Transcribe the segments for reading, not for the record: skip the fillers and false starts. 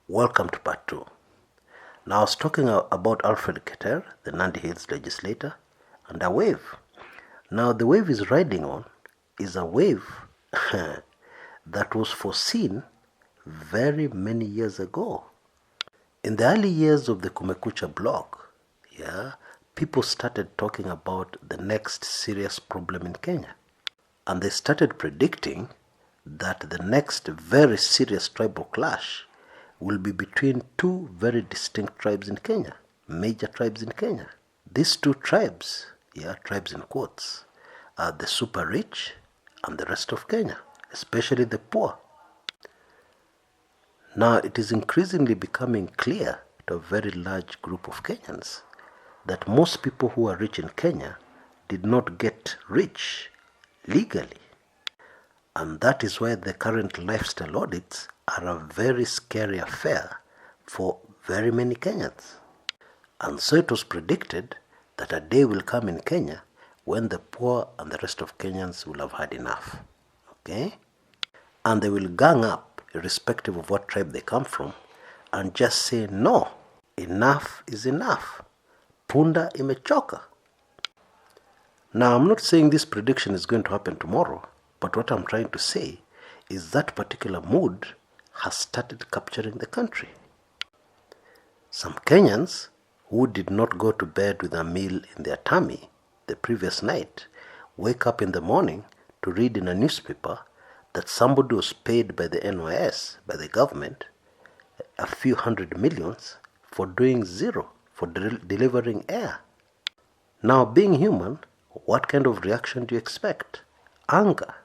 Welcome to part 2. Now I was talking about Alfred Keter, the Nandi Hills legislator, and a wave. Now the wave he's riding on is a wave that was foreseen very many years ago. In the early years of the Kumekucha blog, people started talking about the next serious problem in Kenya. And they started predicting that the next very serious tribal clash will be between two very distinct tribes in Kenya, major tribes in Kenya. These two tribes, tribes in quotes, are the super rich and the rest of Kenya, especially the poor. Now it is increasingly becoming clear to a very large group of Kenyans that most people who are rich in Kenya did not get rich legally. And that is why the current lifestyle audits are a very scary affair for very many Kenyans. And so it was predicted that a day will come in Kenya when the poor and the rest of Kenyans will have had enough. Okay? And they will gang up, irrespective of what tribe they come from, and just say, no, enough is enough. Punda imechoka. Now, I'm not saying this prediction is going to happen tomorrow, but what I'm trying to say is that particular mood has started capturing the country. Some Kenyans who did not go to bed with a meal in their tummy the previous night wake up in the morning to read in a newspaper that somebody was paid by the NYS, by the government, a few hundred millions for doing zero, for delivering air. Now, being human, what kind of reaction do you expect? Anger.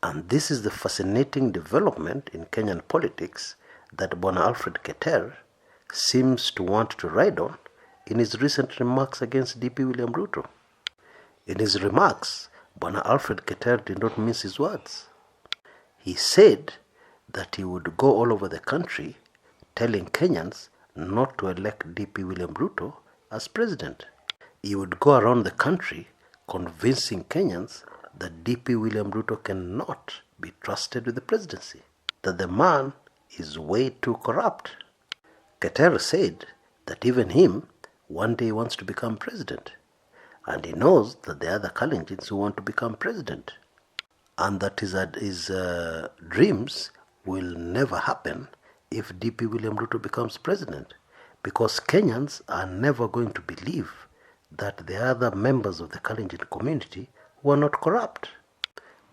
And this is the fascinating development in Kenyan politics that Bwana Alfred Keter seems to want to ride on in his recent remarks against DP William Ruto. In his remarks, Bwana Alfred Keter did not mince his words. He said that he would go all over the country telling Kenyans not to elect DP William Ruto as president. He would go around the country convincing Kenyans that DP William Ruto cannot be trusted with the presidency, that the man is way too corrupt. Keter said that even him one day wants to become president, and he knows that there are other Kalenjins who want to become president, and that his dreams will never happen if DP William Ruto becomes president, because Kenyans are never going to believe that there are other members of the Kalenjin community who are not corrupt.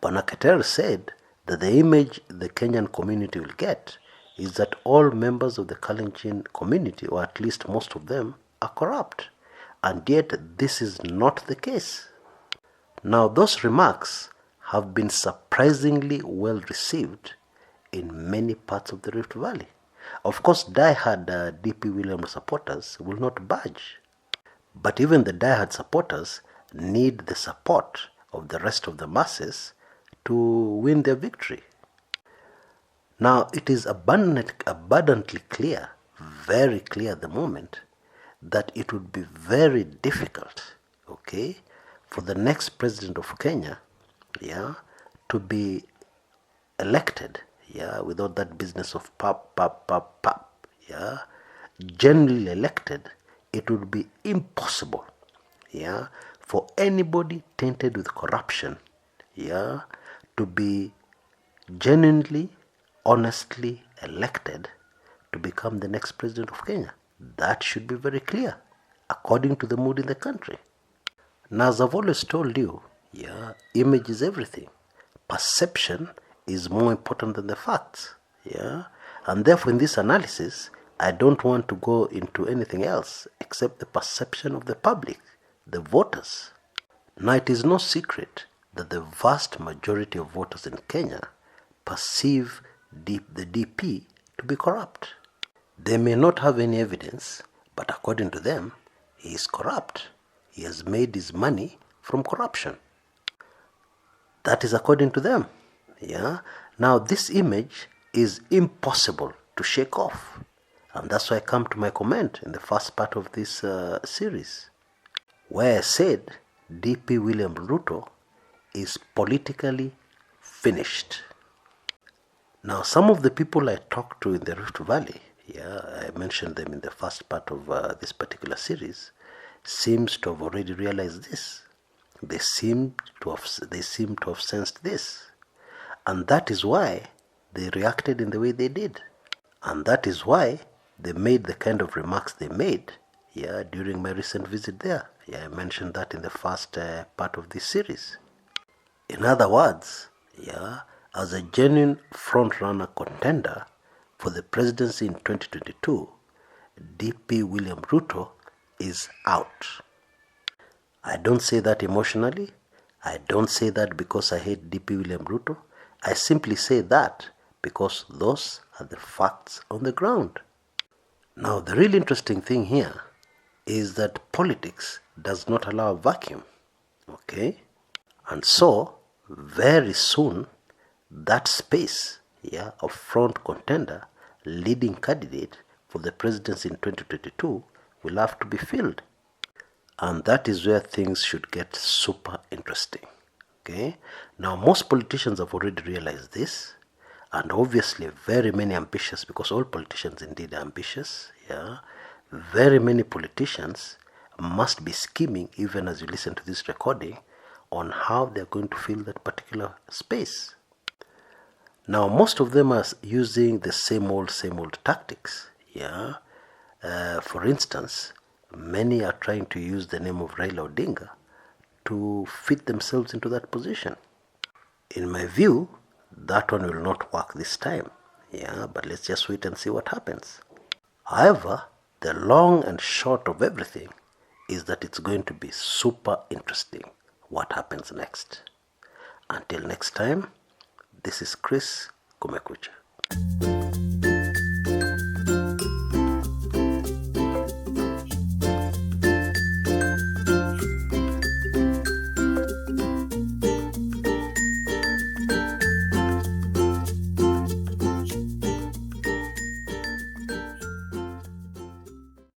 Bwana Keter said that the image the Kenyan community will get is that all members of the Kalenjin community, or at least most of them, are corrupt. And yet this is not the case. Now those remarks have been surprisingly well received in many parts of the Rift Valley. Of course, die-hard DP William supporters will not budge. But even the die-hard supporters need the support of the rest of the masses to win their victory. Now, it is abundantly clear, very clear at the moment, that it would be very difficult, for the next president of Kenya, to be elected, without that business of generally elected. It would be impossible, for anybody tainted with corruption, to be genuinely, honestly elected to become the next president of Kenya. That should be very clear, according to the mood in the country. Now, as I've always told you, image is everything. Perception is more important than the facts, and therefore in this analysis, I don't want to go into anything else except the perception of the public, the voters. Now, it is no secret that the vast majority of voters in Kenya perceive the DP to be corrupt. They may not have any evidence, but according to them, he is corrupt. He has made his money from corruption. That is according to them. Now, this image is impossible to shake off. And that's why I come to my comment in the first part of this series, where I said DP William Ruto is politically finished. Now, some of the people I talked to in the Rift Valley, I mentioned them in the first part of this particular series, seems to have already realized this. They seem to have sensed this. And that is why they reacted in the way they did. And that is why they made the kind of remarks they made during my recent visit there. I mentioned that in the first part of this series. In other words, as a genuine front-runner contender for the presidency in 2022, DP William Ruto is out. I don't say that emotionally. I don't say that because I hate DP William Ruto. I simply say that because those are the facts on the ground. Now, the really interesting thing here is that politics does not allow a vacuum. Okay? And so, very soon, that space of front contender, leading candidate for the presidency in 2022 will have to be filled. And that is where things should get super interesting. Okay? Now, most politicians have already realized this, and obviously very many ambitious, because all politicians indeed are ambitious. Very many politicians must be scheming, even as you listen to this recording, on how they're going to fill that particular space. Now, most of them are using the same old tactics. For instance, many are trying to use the name of Raila Odinga to fit themselves into that position. In my view, that one will not work this time. But let's just wait and see what happens. However, the long and short of everything is that it's going to be super interesting what happens next. Until next time, this is Kshs, Kumekucha.